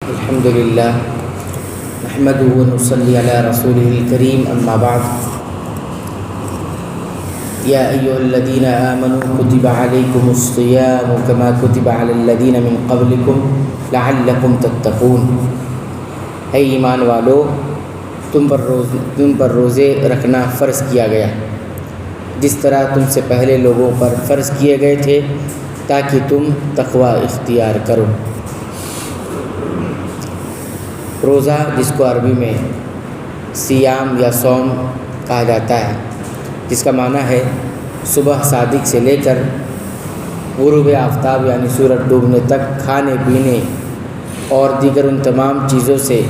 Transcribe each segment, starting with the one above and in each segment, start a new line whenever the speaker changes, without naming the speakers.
الحمد للہ نحمده ونصلی علی رسوله الکریم اما بعد یا ایھا الذین آمنوا کتب علیکم الصیام کما کتب علی الذین من قبلکم لعلکم تتقون۔ اے ایمان والو، تم پر روزے رکھنا فرض کیا گیا جس طرح تم سے پہلے لوگوں پر فرض کیے گئے تھے تاکہ تم تقوی اختیار کرو۔ روزہ، جس کو عربی میں سیام یا صوم کہا جاتا ہے، جس کا معنی ہے صبح صادق سے لے کر غروب آفتاب یعنی سورج ڈوبنے تک کھانے پینے اور دیگر ان تمام چیزوں سے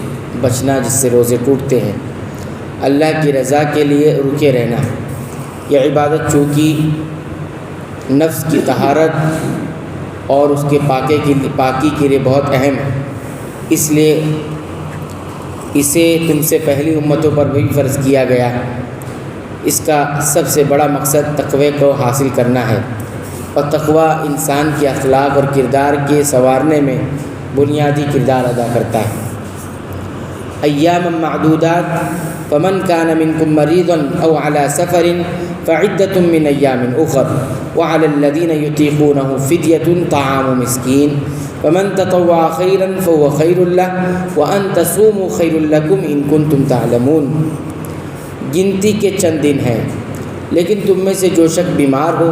بچنا جس سے روزے ٹوٹتے ہیں، اللہ کی رضا کے لیے رکے رہنا۔ یہ عبادت چونکہ نفس کی طہارت اور اس کے پاکی کے لیے بہت اہم ہے، اس لیے اسے تم سے پہلی امتوں پر بھی فرض کیا گیا۔ اس کا سب سے بڑا مقصد تقوی کو حاصل کرنا ہے، اور تقوی انسان کے اخلاق اور کردار کے سنوارنے میں بنیادی کردار ادا کرتا ہے۔ ایام معدودات فمن کان منکم مریضا او علی سفر فعدۃ من ایام اخر وعلی الذین یطیقونہ فدیۃ طعام مسکین فمن تطوع خیرا فهو خیر له وان تصوموا خیر لکم ان کنتم تعلمون۔ گنتی کے چند دن ہیں، لیکن تم میں سے جو شخص بیمار ہو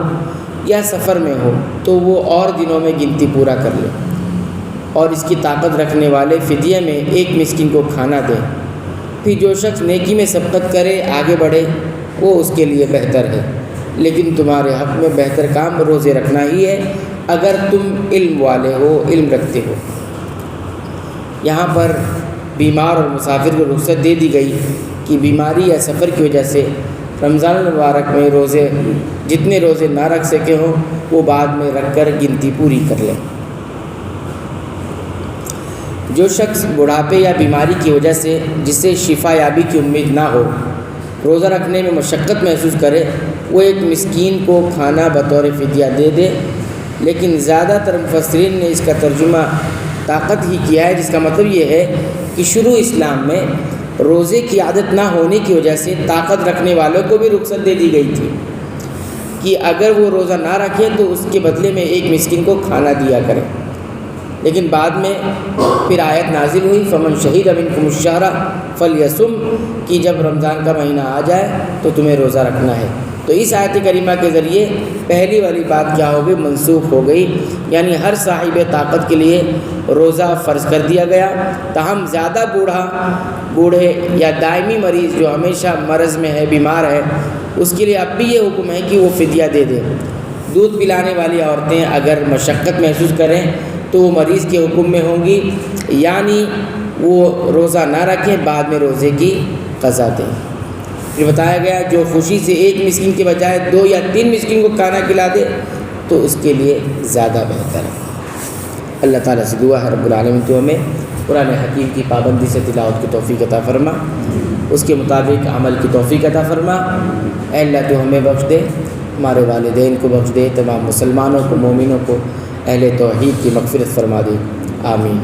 یا سفر میں ہو تو وہ اور دنوں میں گنتی پورا کر لے، اور اس کی طاقت رکھنے والے فدیے میں ایک مسکین کو کھانا دیں۔ پھر جو شخص نیکی میں سبقت کرے آگے بڑھے وہ اس کے لیے بہتر ہے، لیکن تمہارے حق میں بہتر کام روزے رکھنا ہی ہے اگر تم علم والے ہو، علم رکھتے ہو۔ یہاں پر بیمار اور مسافر کو رخصت دے دی گئی کہ بیماری یا سفر کی وجہ سے رمضان المبارک میں جتنے روزے نہ رکھ سکے ہوں وہ بعد میں رکھ کر گنتی پوری کر لیں۔ جو شخص بڑھاپے یا بیماری کی وجہ سے جسے شفا یابی کی امید نہ ہو روزہ رکھنے میں مشقت محسوس کرے، وہ ایک مسکین کو کھانا بطور فدیہ دے دے، لیکن زیادہ تر مفسرین نے اس کا ترجمہ طاقت ہی کیا ہے، جس کا مطلب یہ ہے کہ شروع اسلام میں روزے کی عادت نہ ہونے کی وجہ سے طاقت رکھنے والوں کو بھی رخصت دے دی گئی تھی کہ اگر وہ روزہ نہ رکھیں تو اس کے بدلے میں ایک مسکین کو کھانا دیا کریں، لیکن بعد میں پھر آیت نازل ہوئی فمن شہید منکم الشہر فلیصم، کہ جب رمضان کا مہینہ آ جائے تو تمہیں روزہ رکھنا ہے۔ تو اس آیت کریمہ کے ذریعے پہلی والی بات کیا ہو گئی، منسوخ ہو گئی، یعنی ہر صاحب طاقت کے لیے روزہ فرض کر دیا گیا۔ تاہم زیادہ بوڑھے یا دائمی مریض جو ہمیشہ مرض میں ہے، بیمار ہے، اس کے لیے اب بھی یہ حکم ہے کہ وہ فدیہ دے دے۔ دودھ پلانے والی عورتیں اگر مشقت محسوس کریں تو وہ مریض کے حکم میں ہوں گی، یعنی وہ روزہ نہ رکھیں، بعد میں روزے کی قضا دیں۔ پھر بتایا گیا جو خوشی سے ایک مسکین کے بجائے 2 یا 3 مسکین کو کھانا کھلا دے تو اس کے لیے زیادہ بہتر ہے۔ اللہ تعالیٰ سے دعا ہے رب العالمین تو ہمیں قرآن حکیم کی پابندی سے تلاوت کی توفیق عطا فرما، اس کے مطابق عمل کی توفیق عطا فرما۔ اے اللہ تو ہمیں بخش دے، ہمارے والدین کو بخش دے، تمام مسلمانوں کو، مومنوں کو، اہل توحید کی مغفرت فرما دے، آمین۔